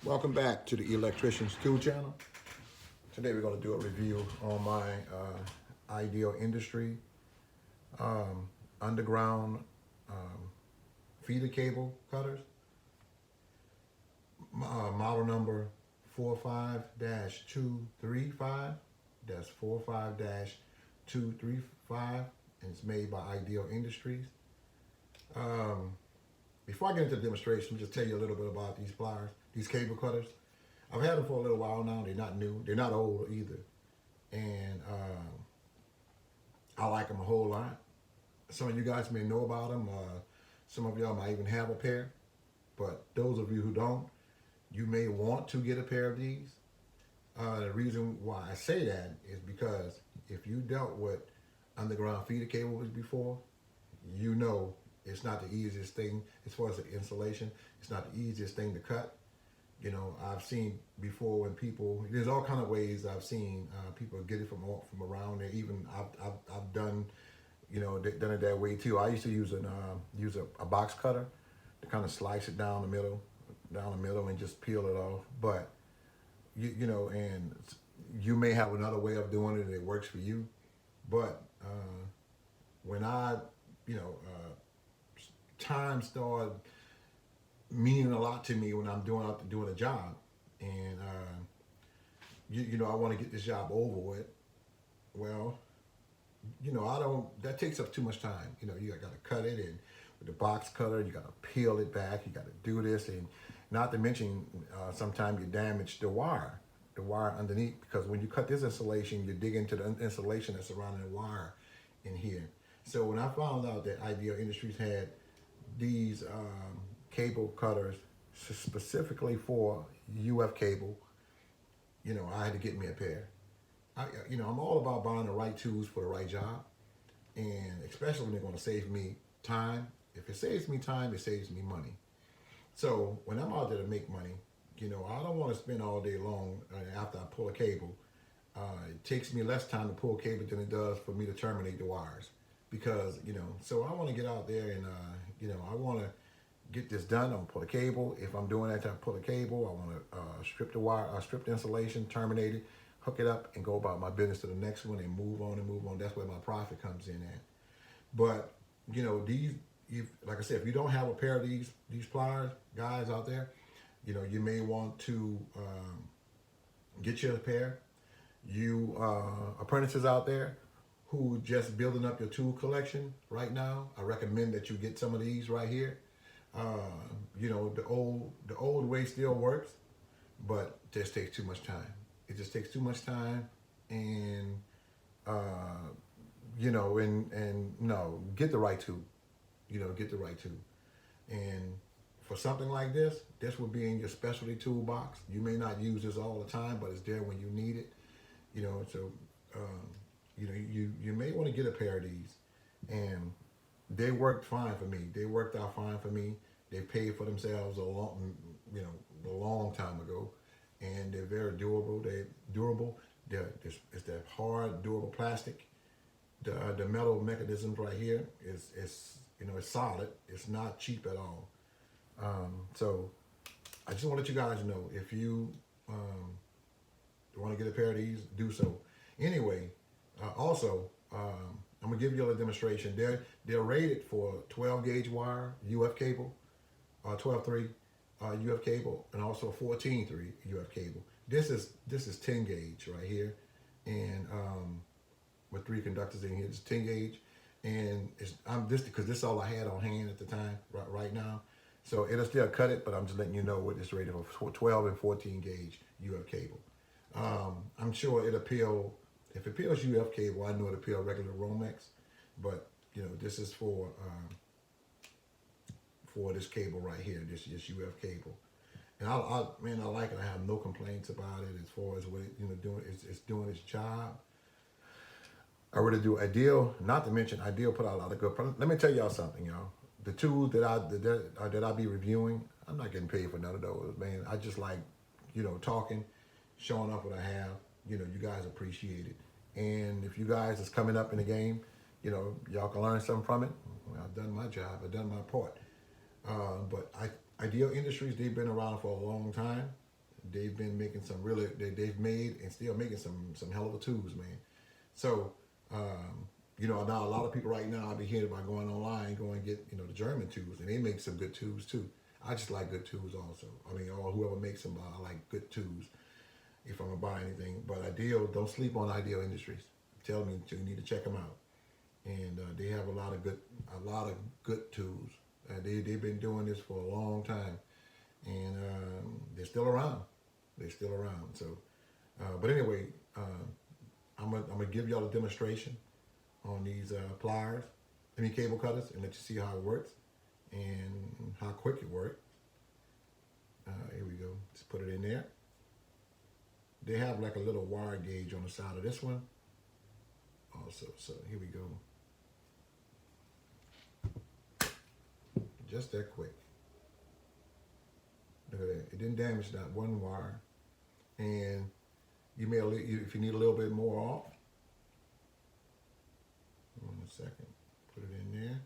Welcome back to the Electricians Tool Channel. Today we're going to do a review on my Ideal Industry underground feeder cable cutters. Model number 45-235. That's 45-235, and it's made by Ideal Industries. Before I get into the demonstration, let me just tell you a little bit about these pliers, these cable cutters. I've had them for a little while now. They're not new. They're not old either. And I like them a whole lot. Some of you guys may know about them. Some of y'all might even have a pair. But those of you who don't, you may want to get a pair of these. The reason why I say that is because if you dealt with underground feeder cables before, you know it's not the easiest thing as far as the insulation. It's not the easiest thing to cut. You know, I've seen before when people, there's all kind of ways I've seen people get it from around there. Even I've done, you know, done it that way too. I used to use a box cutter to kind of slice it down the middle, and just peel it off. But you know, and you may have another way of doing it and it works for you. But when time started meaning a lot to me when I'm doing a job, and I want to get this job over with. Well, that takes up too much time. You know, you got to cut it, and with the box cutter, you got to peel it back. You got to do this, and not to mention sometimes you damage the wire underneath, because when you cut this insulation, you dig into the insulation that's surrounding the wire in here. So when I found out that Ideal Industries had these cable cutters specifically for UF cable, I had to get me a pair. I'm all about buying the right tools for the right job, and especially when they're going to save me time. If it saves me time, it saves me money. So when I'm out there to make money, I don't want to spend all day long after I pull a cable. It takes me less time to pull a cable than it does for me to terminate the wires, because so I want to get out there and I want to get this done. I'm gonna pull a cable. If I'm doing that, I pull a cable. I want to strip the wire, strip the insulation, terminate it, hook it up, and go about my business to the next one and move on and move on. That's where my profit comes in at. But like I said, if you don't have a pair of these pliers, guys out there, you may want to get you a pair. You apprentices out there who just building up your tool collection right now, I recommend that you get some of these right here. The old way still works, but it just takes too much time. It just takes too much time, and no, get the right tool. Get the right tool. And for something like this would be in your specialty toolbox. You may not use this all the time, but it's there when you need it. You may want to get a pair of these, and they worked fine for me. They worked out fine for me. They paid for themselves a long time ago, and they're very durable. They're durable. It's that hard, durable plastic. The metal mechanisms right here is it's solid. It's not cheap at all. So I just want to let you guys know, if you want to get a pair of these, do so. Anyway, also, I'm gonna give you a demonstration. They're rated for 12 gauge wire UF cable, 12.3 UF cable, and also 14.3 UF cable. This is 10 gauge right here, and with 3 conductors in here. It's 10 gauge, and because this is all I had on hand at the time right now. So it'll still cut it, but I'm just letting you know what it's rated for 12 and 14 gauge UF cable. I'm sure it'll peel. If it peels UF cable, I know it'll peel regular Romex, but this is for this cable right here, this UF cable. And I like it. I have no complaints about it as far as what it doing. It's doing its job. I really do. Ideal, not to mention Ideal put out a lot of good. Let me tell y'all something, y'all. The tools that I be reviewing, I'm not getting paid for none of those, man. I just like talking, showing off what I have. You guys appreciate it. And if you guys is coming up in the game, y'all can learn something from it. Well, I've done my job. I've done my part. But Ideal Industries, they've been around for a long time. they've been making some really, they've made and still making some hell of a tools, man. So, you know, now a lot of people right now, I'll be hearing about going online, go and get, you know, the German tools, and they make some good tools too. I just like good tools also. I mean, or whoever makes them, I like good tools if I'm gonna buy anything. But Ideal, don't sleep on Ideal Industries. Tell me you need to check them out. And they have a lot of good tools. They've been doing this for a long time, and they're still around. They're still around. So, but anyway, I'm gonna give y'all a demonstration on these pliers, cable cutters, and let you see how it works and how quick it works. Here we go. Just put it in there. They have like a little wire gauge on the side of this one also. So here we go. Just that quick. Look at that. It didn't damage that one wire. And you may, if you need a little bit more off, hold on a second, put it in there.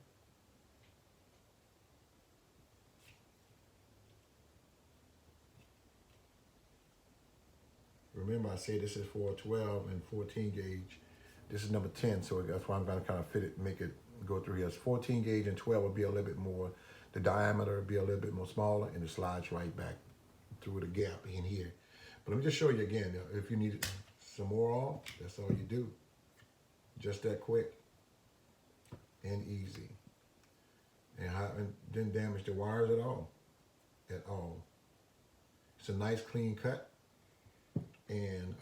Remember, I say this is for 12 and 14 gauge. This is number 10, so that's why I'm going to kind of fit it, make it go through here. It's 14 gauge and 12 will be a little bit more, the diameter will be a little bit more smaller, and it slides right back through the gap in here. But let me just show you again. If you need some more off, that's all you do. Just that quick and easy. And didn't damage the wires at all. At all. It's a nice clean cut. And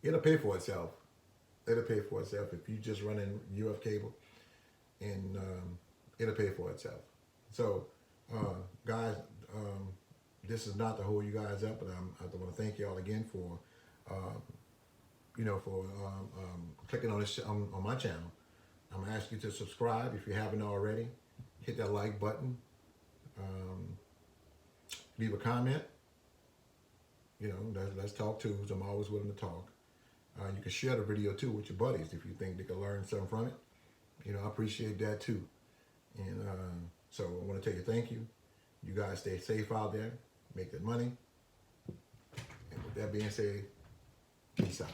it'll pay for itself. It'll pay for itself if you just run in UF cable, and it'll pay for itself. So, guys, this is not to hold you guys up, but I want to thank you all again for, clicking on this on my channel. I'm gonna ask you to subscribe if you haven't already. Hit that like button. Leave a comment. You know, let's talk tools. I'm always willing to talk. You can share the video too with your buddies if you think they can learn something from it. You know, I appreciate that too. And so I want to tell you thank you. You guys stay safe out there. Make that money. And with that being said, peace out.